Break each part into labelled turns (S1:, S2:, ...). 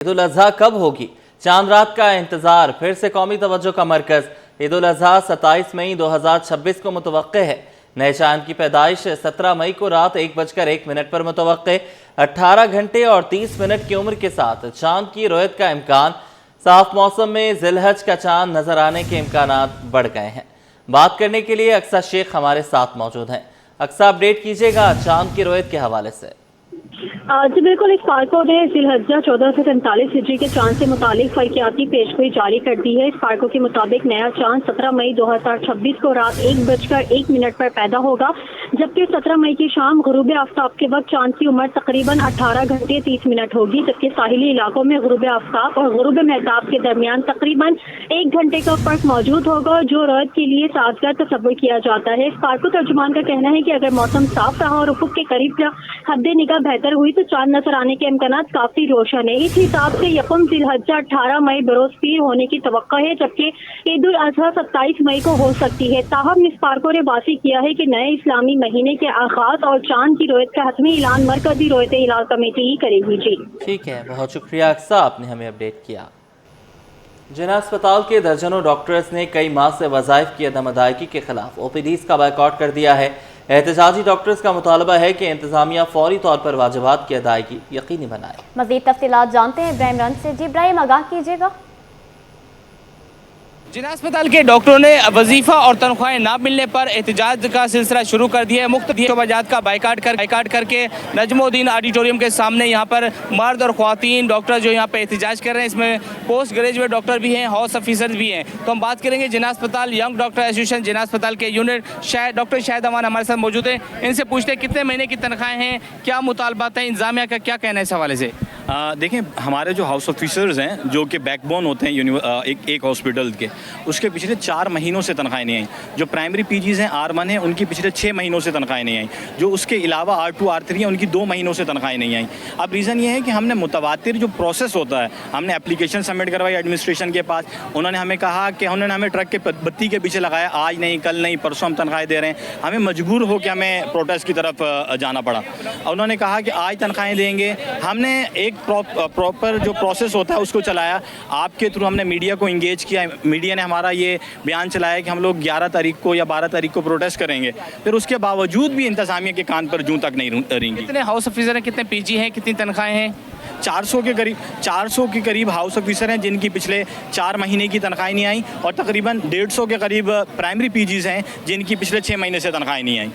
S1: ईद उल अजहा कब होगी? चांद रात का इंतजार फिर से कौमी तवज्जो का मरकज। ईद उल अजहा 27 मई 2026 को मुतवक्के है। नए चांद की पैदाइश 17 मई को रात 1:01 पर मुतवक्के। 18 घंटे और 30 मिनट की उम्र के साथ चांद की रोयत का इम्कान। साफ मौसम में जिलहज का चांद नजर आने के इम्कानात बढ़ गए हैं। बात करने के लिए अक्सा शेख हमारे साथ मौजूद हैं। अक्सा, अपडेट कीजिएगा चांद की रोयत के हवाले से।
S2: जी बिल्कुल, इस पार्को ने जिलहज्जा 1447 हिजरी के चांद से मुतालिक फर्कियाती पेशगोई जारी कर दी है। इस पार्को के मुताबिक नया चांद 17 मई 2026 को रात 1:01 पर पैदा होगा, जबकि 17 मई की शाम गुरूब आफ्ताब के वक्त चांद की उम्र तकरीबन 18 घंटे 30 मिनट होगी, जबकि साहिली इलाकों में गुरूब आफ्ताब और गुरूब महताब के दरमियान तकरीबन 1 घंटे का फर्क मौजूद होगा, जो रोयत के लिए साजगार तस्वुर किया जाता है। इस पार्को तर्जुमान का कहना है कि अगर मौसम साफ रहा और उफुक के करीब हद निगाह बेहतर हुई तो चांद नजर आने के इम्कान काफी रोशन है। इस हिसाब से यकम जिलहज्जा 18 मई बरोज पीर होने की तवक्को है, जबकि ईद उल अजहा 27 मई को हो सकती है। ताहम इस पार्को ने वाज़ेह किया है कि नए इस्लामी महीने के आगाज और चांद की रोयत का हतमी ऐलान मरकजी रोयत हिलाल कमेटी ही करेगी। जी
S1: ठीक है, बहुत शुक्रिया अक्सा, आपने हमें अपडेट किया। जिना अस्पताल के दर्जनों डॉक्टर्स ने कई माह से वज़ाइफ की अदम अदायगी के खिलाफ OPDs का बायकॉट कर दिया है। एहतजाजी डॉक्टर्स का मुतालबा है कि इंतजामिया फौरी तौर पर वाजिबात की अदायगी यकीनी बनाए।
S3: मज़ीद तफसीलात जानते हैं इब्राहिम रंज से। जी इब्राहिम, आगाह कीजिएगा।
S4: जिना अस्पताल के डॉक्टरों ने वजीफा और तनख्वाहें ना मिलने पर एहतजाज का सिलसिला शुरू कर दिया है। मुख्तलिफ शोबाजात का बाइकाट करके नजमुद्दीन ऑडिटोरियम के सामने यहाँ पर मर्द और ख्वातीन डॉक्टर जो यहाँ पर एहतजाज कर रहे हैं, इसमें पोस्ट ग्रेजुएट डॉक्टर भी हैं, हाउस ऑफिसर भी हैं। तो हम बात करेंगे जिना अस्पताल यंग डॉक्टर एसोसिएशन जिना अस्पताल के यूनिट डॉक्टर शाहिद अमान हमारे साथ मौजूद हैं। इनसे पूछते हैं कितने महीने की तनख्वाहें हैं, क्या मुतालबात हैं, इंतजामिया का क्या कहना है इस हवाले से।
S5: देखें, हमारे जो हाउस ऑफिसर्स हैं जो कि बैकबोन होते हैं एक हॉस्पिटल के, उसके पिछले 4 महीनों से तनख्वाहें नहीं आई। जो प्राइमरी पीजीज़ हैं R1 हैं, उनकी पिछले 6 महीनों से तनख्वाहें नहीं आई। जो उसके अलावा R2 R3 हैं, उनकी 2 महीनों से तनख्वाहें नहीं आई। अब रीज़न ये है कि हमने मुतवातिर जो प्रोसेस होता है, हमने एप्लीकेशन सबमिट करवाई एडमिनिस्ट्रेशन के पास। उन्होंने हमें कहा कि उन्होंने हमें ट्रक के बत्ती के पीछे लगाया, आज नहीं कल नहीं परसों हम तनख्वाहें दे रहे हैं। हमें मजबूर हो के हमें प्रोटेस्ट की तरफ जाना पड़ा। उन्होंने कहा कि आज तनख्वाहें देंगे। हमने एक प्रॉपर जो प्रोसेस होता है उसको चलाया। आपके थ्रू हमने मीडिया को इंगेज किया। मीडिया ने हमारा ये बयान चलाया कि हम लोग 11 तारीख को या 12 तारीख को प्रोटेस्ट करेंगे। फिर उसके बावजूद भी इंतजामिया के कान पर जूं तक नहीं रेंगी।
S4: कितने हाउस ऑफिसर हैं, कितने PG हैं, कितनी तनख्वाहें हैं?
S5: 400 के करीब हाउस ऑफिसर हैं जिनकी पिछले 4 महीने की तनख्वाहें नहीं आई, और तकरीबन 150 के करीब प्राइमरी PGs हैं जिनकी पिछले 6 महीने से तनख्वाहें नहीं आई।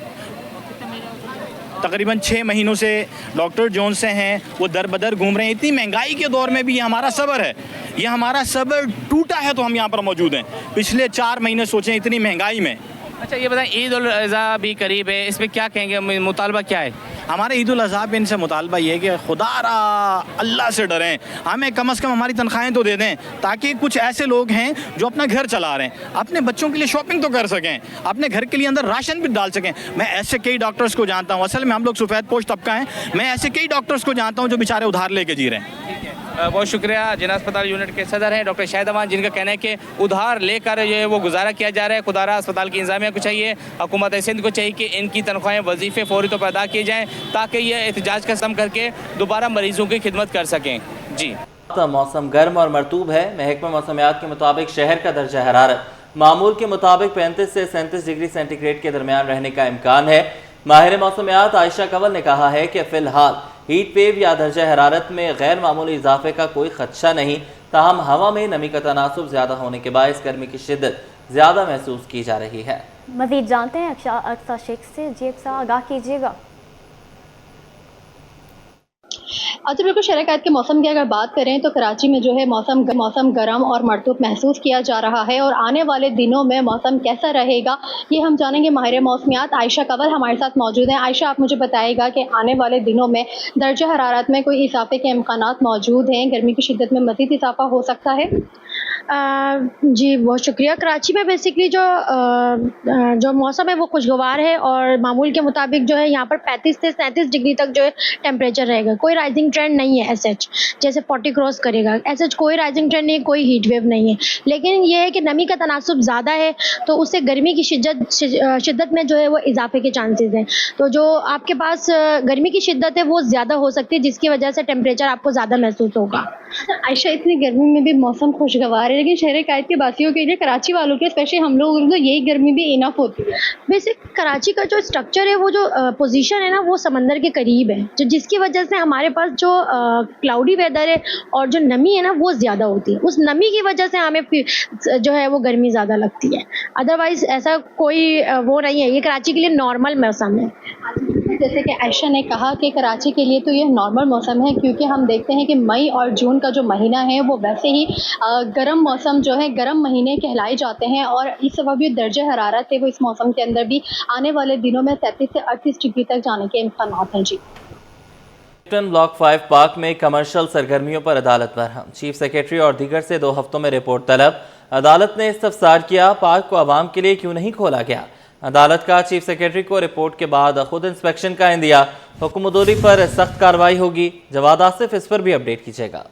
S5: तकरीबन 6 महीनों से डॉक्टर जोन से हैं वो दर बदर घूम रहे हैं। इतनी महंगाई के दौर में भी ये हमारा सब्र है, ये हमारा सब्र टूटा है तो हम यहाँ पर मौजूद हैं। पिछले 4 महीने सोचें इतनी महंगाई में।
S4: अच्छा ये बताएं, ईद उल अज़हा भी करीब है, इस पर क्या कहेंगे, मुतालबा क्या है?
S5: हमारे ईद उल अज़हा पे इनसे मुतालबा ये है कि खुदारा अल्लाह से डरें, हमें कम से कम हमारी तनख्वाहें तो दे दें, ताकि कुछ ऐसे लोग हैं जो अपना घर चला रहे हैं, अपने बच्चों के लिए शॉपिंग तो कर सकें, अपने घर के लिए अंदर राशन भी डाल सकें। मैं ऐसे कई डॉक्टर्स को जानता हूँ, असल में हम लोग सफ़ेद पोश तबका हैं, मैं ऐसे कई डॉक्टर्स को जानता हूँ जो बेचारे उधार लेके जी रहे हैं।
S4: बहुत शुक्रिया। जिना अस्पताल यूनिट के सदर हैं डॉक्टर शाहिद अमान, जिनका कहना है कि उधार लेकर जो है वो गुजारा किया जा रहा है। खुदारा अस्पताल की इंतजामिया को चाहिए, हुकूमत सिंध को चाहिए कि इनकी तनख्वाहें वजीफ़े फौरी तौर पर अदा किए जाएँ, ताकि ये एहतजाज का सम करके दोबारा मरीजों की खिदमत कर सकें। जी
S1: मौसम गर्म और मरतूब है। महकमा मौसमियात के मुताबिक शहर का दर्जा हरारत मामूल के मुताबिक 35 से 37 डिग्री सेंटीग्रेड के दरमियान रहने का इम्कान है। माहिर मौसमियात आयशा कंवल ने कहा है कि फ़िलहाल हीट वेव या दर्जा हरारत में गैर मामूली इजाफे का कोई खदशा नहीं, ताहम हवा में नमी का तनासुब ज़्यादा होने के बायस गर्मी की शिद्दत ज़्यादा महसूस की जा रही है।
S3: मज़ीद जानते हैं अक्सा शेख से। जी अक्सा, आगाह कीजिएगा।
S2: अच्छा बिल्कुल, शहर के मौसम की अगर बात करें तो कराची में जो है मौसम गर्म और मरतूब महसूस किया जा रहा है, और आने वाले दिनों में मौसम कैसा रहेगा ये हम जानेंगे। माहिर मौसमियात आयशा कंवल हमारे साथ मौजूद हैं। आयशा, आप मुझे बताइएगा कि आने वाले दिनों में दर्जा हरारत में कोई इजाफे के इम्कानात मौजूद हैं, गर्मी की शिद्दत में मज़ीद इजाफा हो सकता है?
S6: जी बहुत शुक्रिया। कराची में बेसिकली जो मौसम है वो खुशगवार है, और मामूल के मुताबिक जो है यहाँ पर 35 से 37 डिग्री तक जो है टेम्परेचर रहेगा। कोई राइजिंग ट्रेंड नहीं है एसएच, जैसे 40 क्रॉस करेगा, एसएच कोई राइजिंग ट्रेंड नहीं है, कोई हीट वेव नहीं है। लेकिन ये है कि नमी का तनासुब ज़्यादा है, तो उससे गर्मी की शिद्दत में जो है वो इजाफे के चांसेस हैं। तो जो आपके पास गर्मी की शिद्दत है वो ज़्यादा हो सकती है, जिसकी वजह से टेम्परेचर आपको ज़्यादा महसूस होगा। आयशा, इतनी गर्मी में भी मौसम खुशगवार है, लेकिन शहर कायद के बासियों के लिए, कराची वालों के स्पेशली हम लोगों को यही गर्मी भी इनफ होती है। बेसिक कराची का जो स्ट्रक्चर है, वो जो पोजीशन है ना, वो समंदर के करीब है, जो जिसकी वजह से हमारे पास जो क्लाउडी वेदर है और जो नमी है ना, वो ज़्यादा होती है। उस नमी की वजह से हमें जो है वो गर्मी ज़्यादा लगती है। अदरवाइज ऐसा कोई वो नहीं है, ये कराची के लिए नॉर्मल मौसम है। जैसे कि आयशा ने कहा कि कराची के लिए तो ये नॉर्मल मौसम है, क्योंकि हम देखते हैं कि मई और जून का जो महीना है वो वैसे ही गर्म मौसम जो है, गर्म महीने कहलाए जाते हैं, और इस वक्त भी दर्जे हरारत है वो इस मौसम के अंदर भी आने वाले दिनों में 33 से 38 डिग्री तक जाने के इम्कान हैं। जी,
S1: ब्लॉक 5 पार्क में कमर्शियल सरगर्मियों पर अदालत बरहम। चीफ सेक्रेटरी और दीगर से 2 हफ्तों में रिपोर्ट तलब। अदालत ने इस्तफसार किया, पार्क को आवाम के लिए क्यों नहीं खोला गया। अदालत का चीफ सेक्रेटरी को रिपोर्ट के बाद खुद इंस्पेक्शन का इंदिया। हुक्मदोरी पर सख्त कार्रवाई होगी। जवाद आसिफ इस पर भी अपडेट कीजिएगा।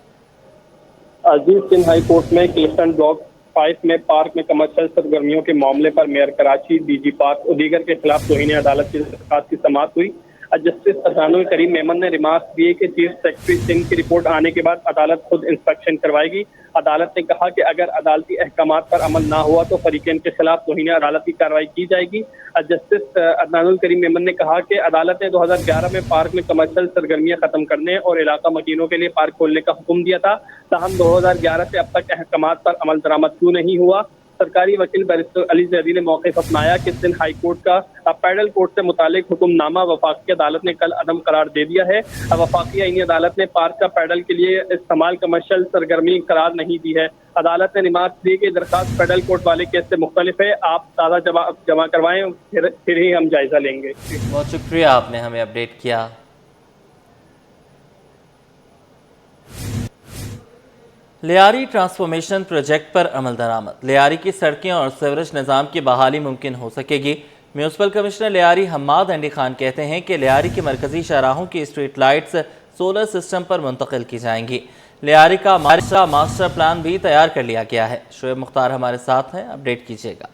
S7: अजीज सिंध हाई कोर्ट में क्लिफ्टन ब्लॉक 5 में पार्क में कमर्शियल सरगर्मियों के मामले पर मेयर कराची, डीजी पार्क और दीगर के खिलाफ तौहीन अदालत की दरख्वास्त की समाअत हुई। जस्टिस अहसानुल करीम मेमन ने रिमार्क दिए कि चीफ सेक्रेटरी सिंध की रिपोर्ट आने के बाद अदालत खुद इंस्पेक्शन करवाएगी। अदालत ने कहा कि अगर अदालती अहकामात पर अमल ना हुआ तो फरीकैन के खिलाफ तौहीन अदालत की कार्रवाई की जाएगी। जस्टिस अदनानुल करीम मेमन ने कहा कि अदालत ने 2011 में पार्क में कमर्शियल सरगर्मियां खत्म करने और इलाका मकीनों के लिए पार्क खोलने का हुक्म दिया था, ताहम 2011 से अब तक अहकामात पर अमल दरामद क्यों नहीं हुआ। सरकारी वकील बैरिस्टर अली जैदी ने मौक़िफ़ अपनाया कि सिंध हाई कोर्ट का पैडल कोर्ट से मुतालिक हुक्मनामा वफाकी अदालत ने कल अदम करार दे दिया है। वफाकी आईनी अदालत ने पार्क का पैडल के लिए इस्तेमाल कमर्शियल सरगर्मी करार नहीं दी है। अदालत ने रिमार्क दी कि दरखास्त पैडल कोर्ट वाले केस से मुख्तलिफ है, आप ताज़ा जमा करवाएं, फिर ही हम जायजा लेंगे।
S1: बहुत शुक्रिया, आपने हमें अपडेट किया। लियारी ट्रांसफॉर्मेशन प्रोजेक्ट पर अमल दरामद। लियारी की सड़कें और सीवरेज निज़ाम की बहाली मुमकिन हो सकेगी। Municipal commissioner Lyari Hammad Andy Khan कहते हैं कि लियारी की मरकजी शाहराहों की स्ट्रीट लाइट्स सोलर सिस्टम पर मुंतकिल की जाएंगी। लियारी का मास्टर प्लान भी तैयार कर लिया गया है। शोएब मुख्तार हमारे साथ हैं, अपडेट कीजिएगा।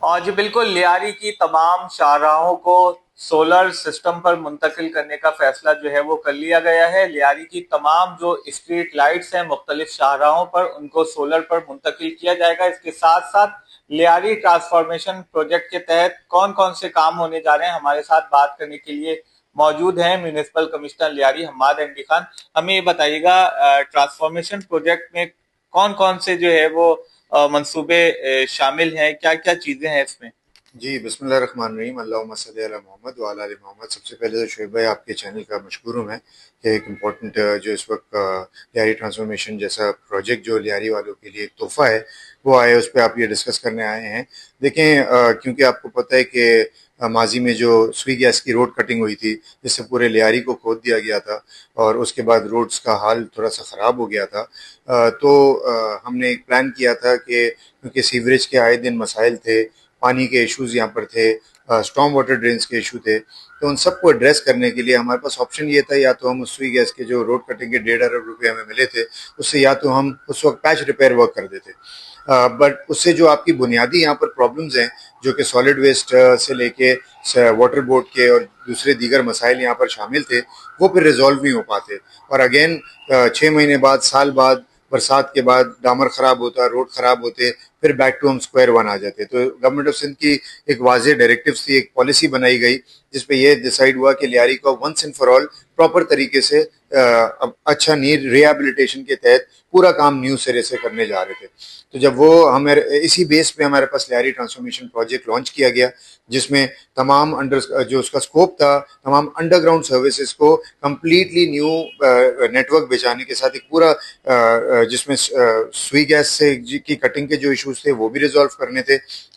S8: और जी बिल्कुल, लियारी की तमाम शाहराहों को सोलर सिस्टम पर मुंतकिल करने का फैसला जो है वो कर लिया गया है। लियारी की तमाम जो स्ट्रीट लाइट्स हैं मुख्तलिफ शाहराहों पर, उनको सोलर पर मुंतकिल किया जाएगा। इसके साथ साथ लियारी ट्रांसफॉर्मेशन प्रोजेक्ट के तहत कौन कौन से काम होने जा रहे हैं, हमारे साथ बात करने के लिए मौजूद हैं municipal commissioner Lyari Hammad Andy Khan. हमें ये बताइएगा, ट्रांसफॉर्मेशन प्रोजेक्ट में कौन कौन से जो है वो मंसूबे शामिल हैं, क्या क्या चीजें हैं इसमें?
S9: जी, बिस्मिल्लाहिर्रहमानिर्रहीम, अल्लाहुम्मा सल्ली अला मोहम्मद व अला आलि मोहम्मद। सबसे पहले तो शोएब भाई, आपके चैनल का मशकूर हूँ मैं कि एक इम्पॉर्टेंट जो इस वक्त लियारी ट्रांसफॉर्मेशन जैसा प्रोजेक्ट जो लियारी वालों के लिए एक तोहफा है वो आए, उस पर आप ये डिस्कस करने आए हैं। देखें, क्योंकि आपको पता है कि माजी में जो सुई गैस की रोड कटिंग हुई थी, जिससे पूरे लियारी को खोद दिया गया था और उसके बाद रोड्स का हाल थोड़ा सा ख़राब हो गया था, तो हमने एक प्लान किया था कि क्योंकि सीवरेज के आए दिन मसाइल थे, पानी के इश्यूज़ यहाँ पर थे, स्टॉर्म वाटर ड्रेन्स के इशू थे, तो उन सबको एड्रेस करने के लिए हमारे पास ऑप्शन ये था, या तो हम उस सुई गैस के जो रोड कटिंग के 1.5 अरब रुपये हमें मिले थे उससे या तो हम उस वक्त पैच रिपेयर वर्क कर देते, बट उससे जो आपकी बुनियादी यहाँ पर प्रॉब्लम्स हैं, जो कि सॉलिड वेस्ट से लेके वाटर बोर्ड के और दूसरे दीगर मसाइल यहाँ पर शामिल थे, वो फिर रिजॉल्व नहीं हो पाते। और अगेन 6 महीने बाद, साल बाद, बरसात के बाद डामर ख़राब होता, रोड ख़राब होते, फिर बैक टू हम स्क्वायर वन आ जाते। तो गवर्नमेंट ऑफ सिंध की एक वाज़ेह डायरेक्टिव्स थी, एक पॉलिसी बनाई गई जिस पे ये डिसाइड हुआ कि लियारी को once and for all proper तरीके से अच्छा नीड रिहेबिलिटेशन के तहत पूरा काम न्यू सिरे से करने जा रहे थे। तो जब वो हमें इसी बेस पे हमारे पास लियारी ट्रांसफॉर्मेशन प्रोजेक्ट लॉन्च किया गया, जिसमें तमाम जो उसका स्कोप था, तमाम अंडरग्राउंड सर्विसेज को कम्प्लीटली न्यू नेटवर्क बिछाने के साथ एक पूरा जिसमें सुई गैस से की कटिंग के जो इश्यूज थे वो भी रिजॉल्व करने थे,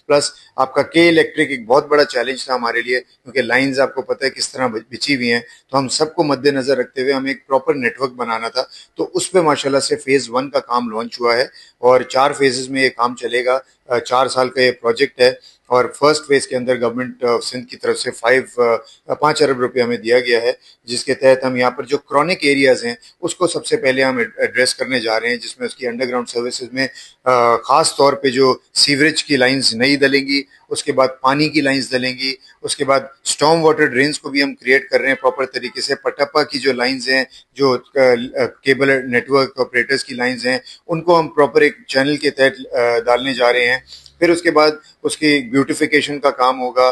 S9: प्लस आपका के इलेक्ट्रिक एक बहुत बड़ा चैलेंज था हमारे लिए, क्योंकि लाइंस आपको पता है किस तरह बिछी हुई हैं, तो हम सबको मद्देनजर रखते हुए हमें एक प्रॉपर नेटवर्क बनाना था। तो उस पर माशाल्लाह से फेज़ 1 का काम लॉन्च हुआ है और 4 फेजेस में ये काम चलेगा। 4 साल का ये प्रोजेक्ट है और फर्स्ट फेज के अंदर गवर्नमेंट ऑफ सिंध की तरफ से 5 अरब रुपये हमें दिया गया है, जिसके तहत हम यहाँ पर जो क्रॉनिक एरियाज़ हैं उसको सबसे पहले हम एड्रेस करने जा रहे हैं, जिसमें उसकी अंडरग्राउंड सर्विसेज में ख़ास तौर पे जो सीवरेज की लाइंस नई नई डलेंगी, उसके बाद पानी की लाइंस डलेंगी, उसके बाद स्टॉर्म वाटर ड्रेन्स को भी हम क्रिएट कर रहे हैं प्रॉपर तरीके से। पटप्पा की जो लाइंस हैं, जो केबल नेटवर्क ऑपरेटर्स की लाइंस हैं, उनको हम प्रॉपर एक चैनल के तहत डालने जा रहे हैं। फिर उसके बाद उसकी ब्यूटिफिकेशन का काम होगा।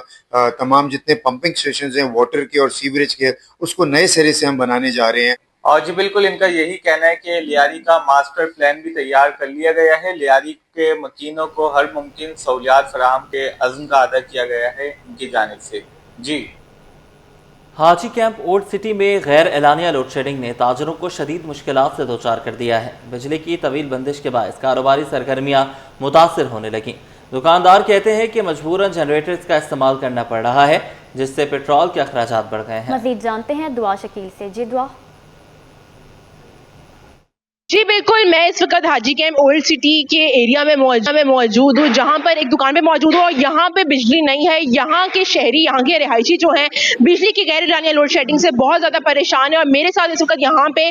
S9: तमाम जितने पंपिंग स्टेशंस हैं वाटर के और सीवरेज के, उसको नए सिरे से हम बनाने जा रहे हैं।
S8: और जी बिल्कुल इनका यही कहना है कि लियारी का मास्टर प्लान भी तैयार कर लिया गया है। लियारी के मकीनों को हर मुमकिन सहूलियात फराहम के अज़्म का अदा किया गया है इनकी जानिब से। जी
S1: हाजी कैंप ओल्ड सिटी में गैर एलानिया लोड शेडिंग ने ताजरों को शदीद मुश्किलात से दो चार कर दिया है। बिजली की तवील बंदिश के बायस कारोबारी सरगर्मियां मुतासर होने लगी। दुकानदार कहते हैं कि मजबूरन जनरेटर्स का इस्तेमाल करना पड़ रहा है, जिससे पेट्रोल के अखराजात बढ़ गए हैं।
S3: मजीद जानते हैं दुआ शकील से। जी दुआ।
S10: जी बिल्कुल, मैं इस वक्त हाजी कैंप ओल्ड सिटी के एरिया में मौजूद हूँ, जहाँ पर एक दुकान पे मौजूद हूँ और यहाँ पे बिजली नहीं है। यहाँ के शहरी, यहाँ के रिहायशी जो हैं, बिजली की गैर एलानिया लोड शेडिंग से बहुत ज़्यादा परेशान है। और मेरे साथ इस वक्त यहाँ पे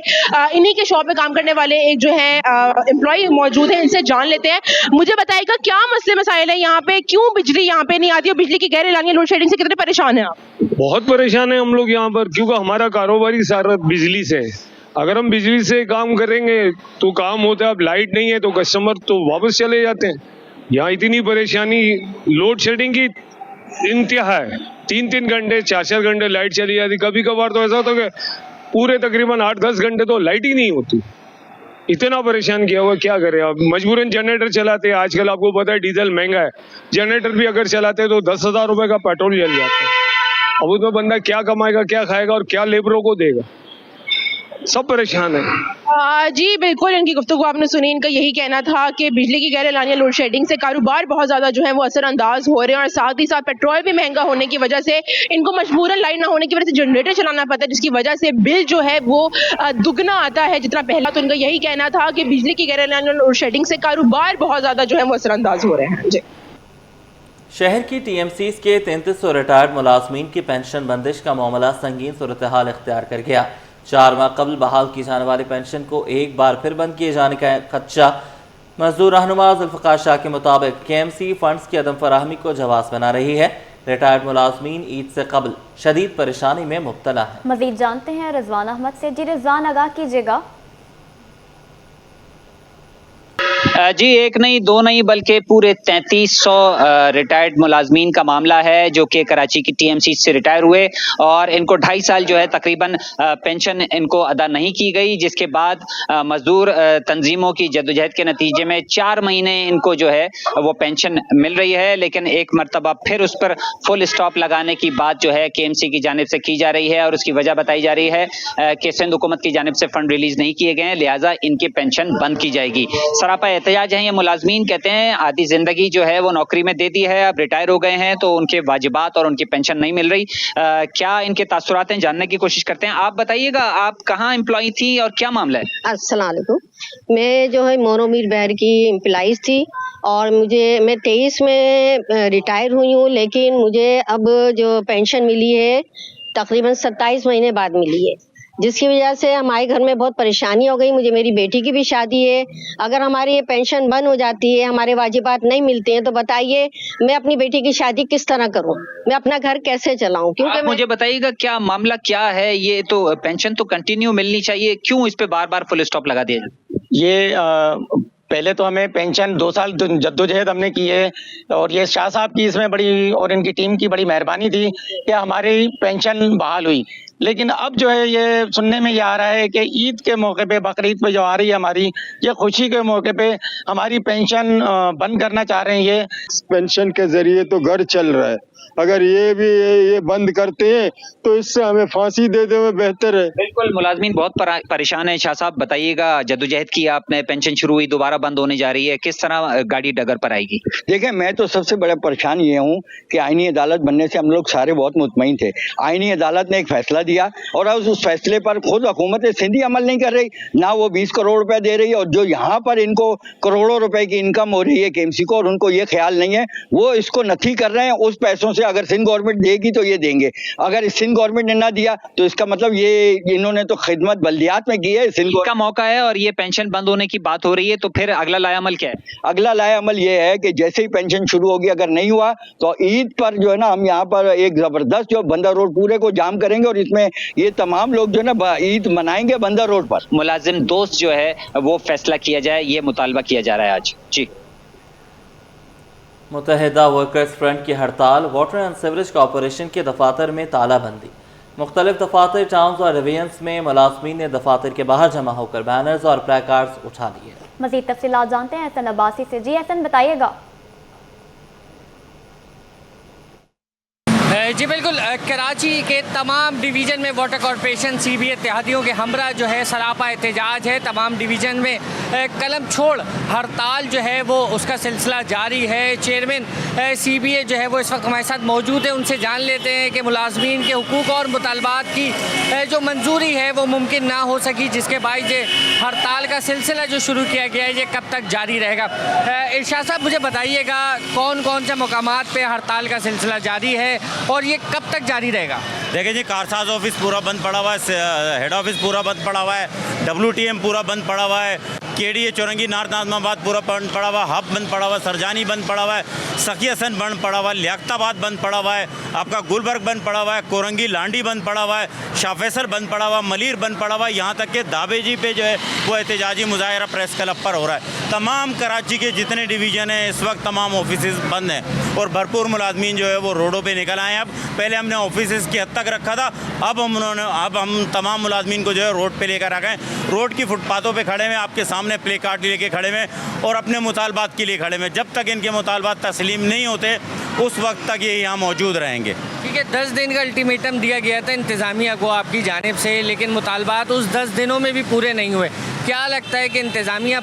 S10: इन्हीं के शॉप में काम करने वाले एक जो है एम्प्लॉय मौजूद है, इनसे जान लेते हैं। मुझे बताइएगा क्या मसले मसाइल है यहाँ पे, क्यों बिजली यहाँ पे नहीं आती और बिजली की गैर एलानिया लोड शेडिंग से कितने परेशान है आप?
S11: बहुत परेशान है हम लोग यहाँ पर, क्योंकि हमारा कारोबारी सारा बिजली से है। अगर हम बिजली से काम करेंगे तो काम होता है, अब लाइट नहीं है तो कस्टमर तो वापस चले जाते हैं। यहाँ इतनी परेशानी लोड शेडिंग की इंतहा है। 3-3 घंटे 4-4 घंटे लाइट चली जाती। कभी कभार तो ऐसा होता है कि पूरे तकरीबन 8-10 घंटे तो लाइट ही नहीं होती। इतना परेशान किया हुआ, क्या करें अब, मजबूरन जनरेटर चलाते हैं। आजकल आपको पता है डीजल महंगा है, जनरेटर भी अगर चलाते हैं तो 10,000 रुपए का पेट्रोल जल जाता है। अब उसमें बंदा क्या कमाएगा, क्या खाएगा और क्या लेबरों को देगा, सब परेशान है।
S10: जी बिल्कुल, इनकी गुफ्तगू आपने सुनी। इनका यही कहना था कि बिजली की गैर एलानिया लोड शेडिंग से कारोबार बहुत ज़्यादा जो है वो असरअंदाज हो रहे हैं और साथ ही साथ पेट्रोल भी महंगा होने की वजह से इनको मजबूरन लाइट ना होने की वजह से जनरेटर चलाना पड़ता है, जिसकी वजह से बिल जो है वो दुगना आता है जितना पहला। तो इनका यही कहना था कि बिजली की गैर एलानिया लोड शेडिंग से कारोबार बहुत ज़्यादा जो है वो असरअंदाज हो रहे हैं। जी,
S1: शहर की TMCs के 3300 रिटायर्ड मुलाजमीन की पेंशन बंदिश का मामला संगीन सूरत हाल इख्तियार कर गया। 4 माह कबल बहाल की जाने वाली पेंशन को एक बार फिर बंद किए जाने का खदशा। मजदूर रहनुमा जुल्फ़िकार शाह के मुताबिक KMC फंड्स की अदम फराहमी को जवाब बना रही है। रिटायर्ड मुलाजमीन ईद से कबल शदीद परेशानी में मुब्तला है।
S3: मजीद जानते हैं रिजवान अहमद से। जी रिजवान, आगाह कीजिएगा।
S12: जी, एक नहीं दो नहीं बल्कि पूरे 3300 रिटायर्ड मुलाजमीन का मामला है जो कि कराची की TMC से रिटायर हुए और इनको 2.5 साल जो है तकरीबन पेंशन इनको अदा नहीं की गई, जिसके बाद मजदूर तंजीमों की जद्दोजहद के नतीजे में 4 महीने इनको जो है वो पेंशन मिल रही है। लेकिन एक मरतबा फिर उस पर फुल स्टॉप लगाने की बात जो है KMC की जानिब से की जा रही है और उसकी वजह बताई जा रही है कि सिंध हुकूमत की जानिब से फंड रिलीज नहीं किए गए हैं, लिहाजा इनकी पेंशन बंद की जाएगी। सरापा एहतजाज है ये मुलाजमीन। कहते हैं आधी जिंदगी जो है वो नौकरी में दे दी है, अब रिटायर हो गए हैं तो उनके वाजिबात और उनकी पेंशन नहीं मिल रही। क्या इनके तासुरात हैं, जानने की कोशिश करते हैं। आप बताइएगा, आप कहाँ एम्प्लॉय थी और क्या मामला है?
S13: अस्सलाम वालेकुम, मैं जो है मोनोमीर बहर की एम्प्लॉइज थी और मैं 23 में रिटायर हुई हूँ, लेकिन मुझे अब जो पेंशन मिली है तकरीबन 27 महीने बाद मिली है, जिसकी वजह से हमारे घर में बहुत परेशानी हो गई। मुझे मेरी बेटी की भी शादी है, अगर हमारी ये पेंशन बंद हो जाती है, हमारे वाजिबात नहीं मिलते हैं, तो बताइए मैं अपनी बेटी की शादी किस तरह करूं, मैं अपना घर कैसे चलाऊं? क्योंकि
S12: मुझे बताइएगा क्या मामला क्या है। ये तो पेंशन तो कंटिन्यू मिलनी चाहिए, क्यों इस पे बार बार फुल स्टॉप लगा दिया जाए?
S14: ये पहले तो हमें पेंशन 2 साल जद्दोजहद हमने की है और ये शाह साहब की इसमें बड़ी और इनकी टीम की बड़ी मेहरबानी थी कि हमारी पेंशन बहाल हुई। लेकिन अब जो है ये सुनने में ये आ रहा है कि ईद के मौके पे, बकरीद पे जो आ रही है हमारी ये खुशी के मौके पे हमारी पेंशन बंद करना चाह रहे हैं। ये
S11: पेंशन के जरिए तो घर चल रहा है, अगर ये बंद करते हैं तो इससे हमें फांसी दे दे बेहतर है।
S12: बिल्कुल, मुलाजमीन बहुत परेशान है। शाह साहब बताइएगा, जद्दोजहद की आपने, पेंशन शुरू हुई, दोबारा बंद होने जा रही है, किस तरह गाड़ी डगर पर आएगी?
S14: देखिए, मैं तो सबसे बड़ा परेशान ये हूँ कि आईनी अदालत बनने से हम लोग सारे बहुत मुतमईन थे। आईनी अदालत ने एक फैसला दिया और उस फैसले पर खुद हुकूमत सिंधी अमल नहीं कर रही, ना वो 20 करोड़ रुपए दे रही है और जो यहाँ पर इनको करोड़ों रुपए की इनकम हो रही है KMC को और उनको ये ख्याल नहीं है, वो इसको नथी कर रहे हैं। उस पैसों
S15: वर्षों से, अगर सिंध गवर्नमेंट देगी तो ये देंगे, अगर सिंध गवर्नमेंट ने ना दिया तो इसका मतलब ये इन्होंने तो खिदमत बल्दियात में की है। सिंध
S12: का मौका है और ये पेंशन बंद होने की बात हो रही है, तो फिर अगला लाएअमल क्या है?
S15: अगला लाएअमल ये है कि जैसे ही पेंशन शुरू होगी, अगर नहीं हुआ तो ईद पर जो है ना, हम यहाँ पर एक जबरदस्त जो बंदर रोड पूरे को जाम करेंगे और इसमें ये तमाम लोग जो है ना ईद मनाएंगे बंदर रोड पर।
S12: मुलाजिम दोस्त जो है वो फैसला किया जाए, ये मुतालबा किया जा रहा है आज। जी।
S1: मुत्तहिदा वर्कर्स फ्रंट की हड़ताल, वाटर एंड सीवरेज कॉरपोरेशन के दफातर में तालाबंदी। मुख्तलिफ दफातर, टाउन्स और डिवीजन्स में मुलाजमीन ने दफातर के बाहर जमा होकर बैनर्स और प्लेकार्ड्स उठा लिए।
S3: मजीद तफसीलात जानते हैं एहसन अब्बासी से। जी एहसन, बताइएगा।
S4: जी बिल्कुल, कराची के तमाम डिवीज़न में वाटर कॉरपोरेशन CBA इत्तेहादियों के हमरा जो है सरापा एहतजाज है। तमाम डिवीज़न में कलम छोड़ हड़ताल जो है वो उसका सिलसिला जारी है। चेयरमैन CBA जो है वो इस वक्त हमारे साथ मौजूद है, उनसे जान लेते हैं कि मुलाजमीन के हुकूक और मुतालबात की जो मंजूरी है वो मुमकिन ना हो सकी, जिसके बायस हड़ताल का सिलसिला जो शुरू किया गया है ये कब तक जारी रहेगा। इरशाद साहब, मुझे बताइएगा कौन कौन से मकामात पे हड़ताल का सिलसिला जारी है और ये कब तक जारी रहेगा?
S16: देखिए जी, कारसाज ऑफिस पूरा बंद पड़ा हुआ है, हेड ऑफिस पूरा बंद पड़ा हुआ है, WTM पूरा बंद पड़ा हुआ है, KDA चौरंगी नॉर्थ नाजमाबाद पूरा बंद पड़ा हुआ है, हब बंद पड़ा हुआ है, सरजानी बंद पड़ा हुआ है, सखी हसन बंद पड़ा हुआ है, लियाकताबाद बंद पड़ा हुआ है, आपका गुलबर्ग बंद पड़ा हुआ है, कोरंगी लांडी बंद पड़ा हुआ है, शाहफैसल बंद पड़ा हुआ है, मलीर बंद पड़ा हुआ है, यहाँ तक कि दाबेजी पे जो है वो एहतजाजी मुजाहरा प्रेस क्लब पर हो रहा है। तमाम कराची के जितने डिवीज़न हैं इस वक्त तमाम ऑफिस बंद हैं और भरपूर मुलाजमीन जो है वो रोडों पे निकल आए हैं। अब पहले हमने ऑफिस की हद तक रखा था, अब हम तमाम मुलाजमीन को जो है रोड पे लेकर आ गए। रोड की फुटपाथों पे खड़े हुए, आपके सामने प्ले कार्ड लेके खड़े हुए और अपने मुतालबात के लिए खड़े हुए। जब तक इनके मुतालबात तस्लीम नहीं होते उस वक्त तक ये यहाँ मौजूद रहेंगे।
S4: ठीक है, 10 दिन का अल्टीमेटम दिया गया था इंतज़ामिया को आपकी जानिब से, लेकिन मुतालबात उस 10 दिनों में भी पूरे नहीं हुए। क्या लगता है कि इंतज़ामिया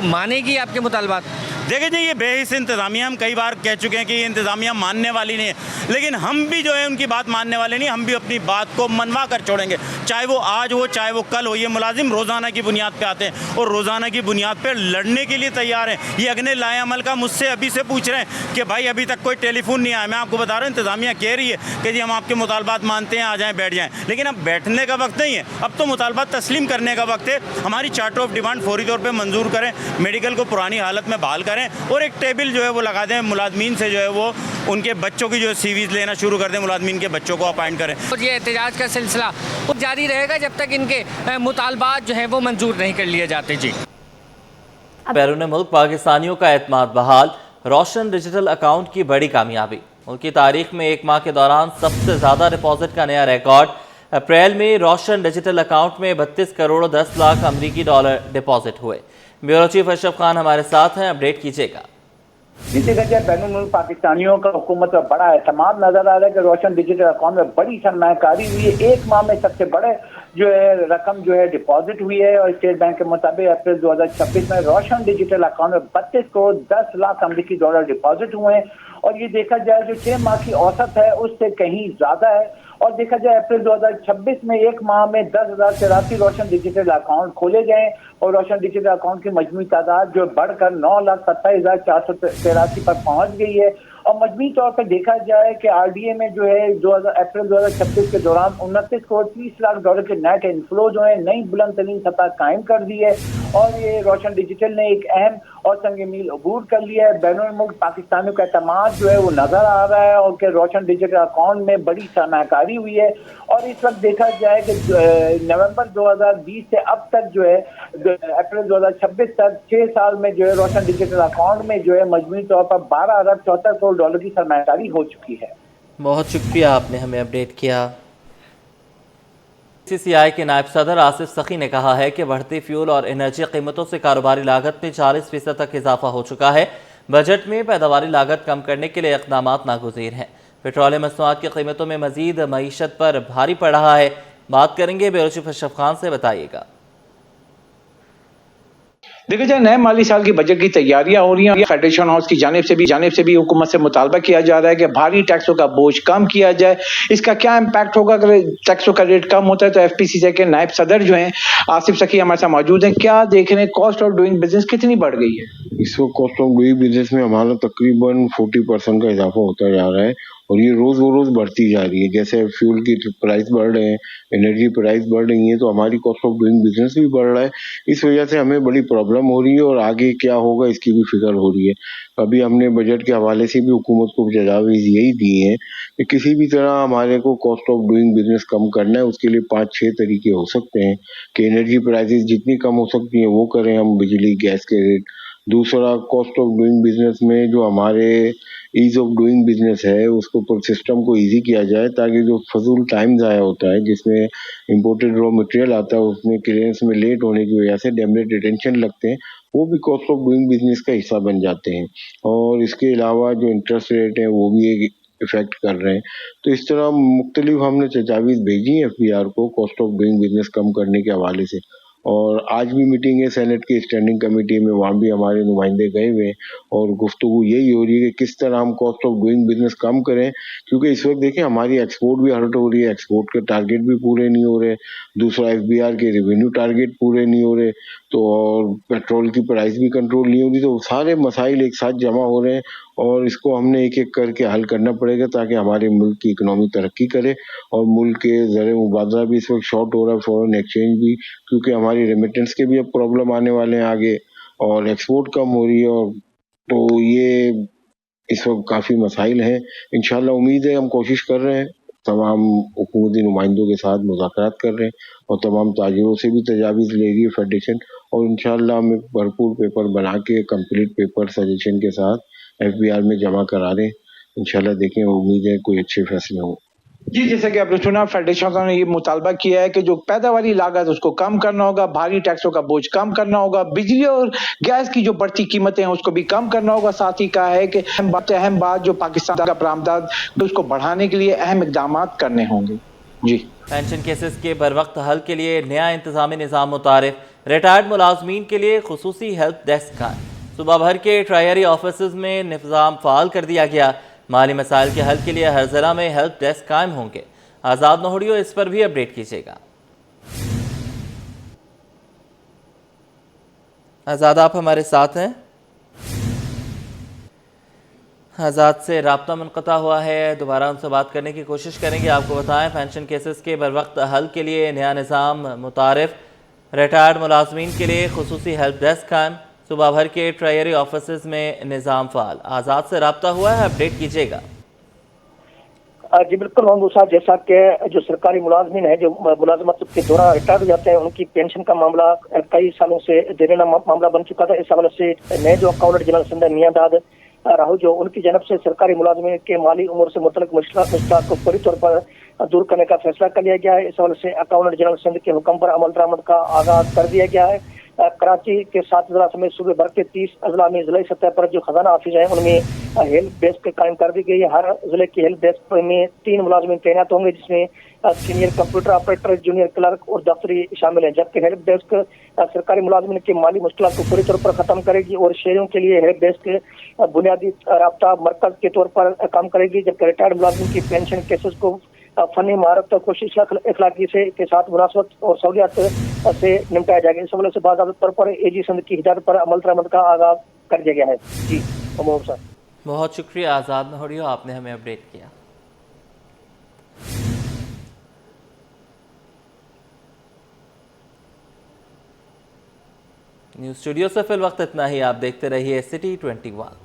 S4: मानेगी आपके मुतालबात?
S16: देखिए जी, ये बेहिस इंतज़ामिया, हम कई बार कह चुके हैं कि ये इंतज़ामिया मानने वाली नहीं है, लेकिन हम भी जो है उनकी बात मानने वाले नहीं, हम भी अपनी बात को मनवा कर छोड़ेंगे, चाहे वो आज हो चाहे वो कल हो। ये मुलाजिम रोज़ाना की बुनियाद पे आते हैं और रोज़ाना की बुनियाद पे लड़ने के लिए तैयार हैं। ये अगले लाएअमल का मुझसे अभी से पूछ रहे हैं कि भाई अभी तक कोई टेलीफोन नहीं आया। मैं आपको बता रहा हूँ, इंतज़ामिया कह रही है कि जी हम आपके मुतालबात मानते हैं, आ जाएँ बैठ जाएँ, लेकिन अब बैठने का वक्त नहीं है, अब तो मुतालबात तस्लीम करने का वक्त है। हमारी चार्टर ऑफ डिमांड फौरी तौर पर मंजूर करें, मेडिकल को पुरानी हालत में बहाल करें और एक टेबल जो है वो लगा दें, मुलाजमीन से जो है वो उनके बच्चों की जो है CVs लेना शुरू कर दें, मुलाजमीन के बच्चों को अपॉइंट करें।
S4: और ये एहतजाज का सिलसिला वो जारी रहेगा जब तक इनके मुतालबात जो है वो मंजूर नहीं कर लिए जाते। जी।
S1: बैरून मुल्क पाकिस्तानियों का एतमाद बहाल, रोशन डिजिटल अकाउंट की बड़ी कामयाबी। मुल्क की तारीख में एक माह के दौरान सबसे ज़्यादा डिपॉजिट का नया रिकॉर्ड। अप्रैल में रोशन डिजिटल अकाउंट में 32 करोड़ 10 लाख अमरीकी डॉलर डिपॉजिट हुए। ब्यूरो चीफ अशरफ खान हमारे साथ हैं, अपडेट कीजिएगा।
S17: देखा जाए बैनुल मुल्क पाकिस्तानियों का हुकूमत का बड़ा एतमाद नजर आ रहा है कि रोशन डिजिटल अकाउंट में बड़ी सरमायाकारी हुई है। एक माह में सबसे बड़े जो है रकम जो है डिपॉजिट हुई है और स्टेट बैंक के मुताबिक अप्रैल 2026 में रोशन डिजिटल अकाउंट में 32 करोड़ 10 लाख अमरीकी डॉलर डिपॉजिट हुए हैं और ये देखा जाए जो 6 माह की औसत है उससे कहीं ज्यादा है। और देखा जाए अप्रैल 2026 में एक माह में 10,083 रोशन डिजिटल अकाउंट खोले गए और रोशन डिजिटल अकाउंट की मजमूई तादाद जो बढ़कर 9,27,483 पर पहुंच गई है। और मजमूई तौर पर देखा जाए कि RDA में जो है अप्रैल 2026 के दौरान 29 करोड़ 30 लाख डॉलर के नेट इनफ्लो जो है नई बुलंद तरीन सतह कायम कर दी है और ये रोशन डिजिटल ने एक अहम और संग मील अबूर कर लिया है। बैनुल मुल्क पाकिस्तानियों का एतमाद जो है वो नजर आ रहा है और कि रोशन डिजिटल अकाउंट में बड़ी सरमायाकारी हुई है। और इस वक्त देखा जाए कि नवंबर 2020 से अब तक जो है अप्रैल 2026 तक 6 साल में जो है रोशन डिजिटल अकाउंट में जो है मजमूई तौर पर 12 अरब 74 करोड़ डॉलर की सरमायाकारी हो चुकी है।
S1: बहुत शुक्रिया, आपने हमें अपडेट किया। CCI के नायब सदर आसिफ सखी ने कहा है कि बढ़ती फ्यूल और एनर्जी कीमतों से कारोबारी लागत में 40% तक इजाफा हो चुका है। बजट में पैदावारी लागत कम करने के लिए इक़दाम नागुज़ीर हैं। पेट्रोलियम मसनूआत की कीमतों में मजीद मईशत पर भारी पड़ रहा है। बात करेंगे ब्यूरो चीफ अशरफ खान से, बताइएगा।
S18: देखा जाए नए माली साल की बजट की तैयारियां हो रही हैं। फेडरेशन हाउस की जानिब से भी हुकूमत से मुतालबा किया जा रहा है कि भारी टैक्सों का बोझ कम किया जाए। इसका क्या इम्पैक्ट होगा अगर टैक्सों का रेट कम होता है? तो FPCCI के नायब सदर जो हैं आसिफ सखी हमारे साथ मौजूद हैं। क्या देख रहे हैं, कॉस्ट ऑफ डूइंग बिजनेस कितनी बढ़ गई है?
S19: इस वक्त कॉस्ट ऑफ डूइंग बिजनेस में हमारा तकरीबन 40% का इजाफा होता जा रहा है और ये रोज बढ़ती जा रही है। जैसे फ्यूल की प्राइस बढ़ रहे हैं, एनर्जी प्राइस बढ़ रही है, तो हमारी कॉस्ट ऑफ डूइंग बिजनेस भी बढ़ रहा है। इस वजह से हमें बड़ी प्रॉब्लम हो रही है और आगे क्या होगा इसकी भी फिक्र हो रही है। अभी हमने बजट के हवाले से भी हुकूमत को तजावीज़ यही दी है कि किसी भी तरह हमारे को कॉस्ट ऑफ डूइंग बिजनेस कम करना है। उसके लिए 5-6 तरीके हो सकते हैं कि एनर्जी प्राइसेस जितनी कम हो सकती है वो करें हम, बिजली गैस के रेट। दूसरा, कॉस्ट ऑफ डूइंग बिजनेस में जो हमारे ईज ऑफ डूइंग बिजनेस है उसको ऊपर सिस्टम को इजी किया जाए, ताकि जो फजूल टाइम ज़ाया होता है जिसमें इंपोर्टेड रॉ मटेरियल आता है उसमें क्लियरेंस में लेट होने की वजह से डैमेज डिटेंशन लगते हैं, वो भी कॉस्ट ऑफ डूइंग बिजनेस का हिस्सा बन जाते हैं। और इसके अलावा जो इंटरेस्ट रेट है वो भी एक इफेक्ट कर रहे हैं। तो इस तरह मुख्तलिफ हमने तजावीज़ भेजी हैं FBR को कॉस्ट ऑफ डूइंग बिजनेस कम करने के हवाले से। और आज भी मीटिंग है सेनेट की स्टैंडिंग कमेटी में, वहाँ भी हमारे नुमाइंदे गए हुए हैं और गुफ्तगू यही हो रही है कि किस तरह हम कॉस्ट ऑफ डूइंग बिजनेस कम करें, क्योंकि इस वक्त देखिए हमारी एक्सपोर्ट भी हर्ट हो रही है, एक्सपोर्ट के टारगेट भी पूरे नहीं हो रहे, दूसरा FBR के रेवेन्यू टारगेट पूरे नहीं हो रहे, तो और पेट्रोल की प्राइस भी कंट्रोल नहीं हो रही। तो सारे मसाइल एक साथ जमा हो रहे हैं और इसको हमने एक एक करके हल करना पड़ेगा ताकि हमारे मुल्क की इकनॉमी तरक्की करे। और मुल्क के ज़र मुबादला भी इस वक्त शॉर्ट हो रहा है, फॉरेन एक्सचेंज भी, क्योंकि हमारी रेमिटेंस के भी अब प्रॉब्लम आने वाले हैं आगे, और एक्सपोर्ट कम हो रही है। और तो ये इस वक्त काफ़ी मसाइल हैं। इंशाल्लाह उम्मीद है, हम कोशिश कर रहे हैं, तमाम हुकूमती नुमाइंदों के साथ मुज़ाकरात कर रहे हैं और तमाम ताजिरों से भी तजावीज़ ले रही है फेडरेशन, और इंशाल्लाह हम एक भरपूर पेपर बना के कंप्लीट पेपर सजेशन के साथ FBR में जमा करा रहे हैं। इंशाल्लाह देखें, उम्मीद है कोई अच्छे फैसले हों।
S18: जी, जैसे कि आपने सुना, फेडरेशन ने ये मुतालबा किया है कि जो पैदावारी लागत उसको कम करना होगा, भारी टैक्सों का बोझ कम करना होगा, बिजली और गैस की जो बढ़ती कीमतें हैं उसको भी कम करना होगा। साथ ही कहा है कि अहम बात जो पाकिस्तान का बरामदात उसको बढ़ाने के लिए अहम इकदाम करने होंगे। जी,
S1: पेंशन केसेस के बरवक्त हल के लिए नया इंतजामी निज़ाम मुतारिफ, रिटायर्ड मुलाजमीन के लिए खुसूसी हेल्प डेस्क का सुबह भर के ट्रायरी ऑफिस में निज़ाम फ़ाल कर दिया गया। माली मसाइल के हल के लिए हर ज़िला में हेल्प डेस्क कायम होंगे। आज़ाद नोहड़ियो इस पर भी अपडेट कीजिएगा। आज़ाद, आप हमारे साथ हैं? आज़ाद से राब्ता मुनक़ता हुआ है, दोबारा उनसे बात करने की कोशिश करेंगे। आपको बताएं, पेंशन केसेस के बरवक्त हल के लिए नया निज़ाम मुतारिफ, रिटायर्ड मुलाजमीन के लिए खुसूसी हेल्प डेस्क कायम, सुबह भर के ट्रायरी ऑफिस में निज़ाम फ़ाल। आज़ाद से राब्ता हुआ है, अपडेट कीजिएगा।
S20: जी बिल्कुल महमूद साहब, जैसा कि जो सरकारी मुलाजमीन है जो मुलाजमत के दौरान रिटायर हो जाते हैं उनकी पेंशन का मामला कई सालों से देरीना मामला बन चुका था। इस हवाले से नए जो अकाउंटेंट जनरल सिंध मियांदाद राहु जो उनकी जनब से सरकारी मुलाजमीन के माली उमूर से मुतल्लिक मुश्किलात को पूरी तौर पर दूर करने का फैसला कर लिया गया है। इस हवाले से अकाउंटेंट जनरल सिंध के हुक्म पर अमल दरामद का आगाज कर दिया गया है। कराची के 7 अजला समेत सूबे भर के 30 अजला में जिला सतह पर जो खजाना ऑफिस है उनमें हेल्प डेस्क कायम कर दी गई है। हर जिले की हेल्प डेस्क में 3 मुलाजमीन तैनात होंगे, जिसमें senior computer operator, junior clerk और दफ्तरी शामिल है। जबकि हेल्प डेस्क सरकारी मुलाजमीन की माली मुश्किलात को पूरी तौर पर खत्म करेगी और शहरों के लिए हेल्प डेस्क बुनियादी राब्ता मरकज के तौर पर काम करेगी। जबकि रिटायर्ड मुलाजमीन की पेंशन केसेस को फनी महारत और कोशिश अखलाकी से के साथ मुनासबत और सहूलियात से निपटाया जाएगा। इस हवाले से बाज़ाब्ता तौर पर AG सिंध की हिदायत पर अमल दरामद का आगाज कर दिया गया है। जी महमूद साहब, बहुत शुक्रिया आज़ाद नोहड़ियो, आपने हमें अपडेट किया। न्यूज़ स्टूडियो से फिल वक्त इतना ही। आप देखते रहिए City 21।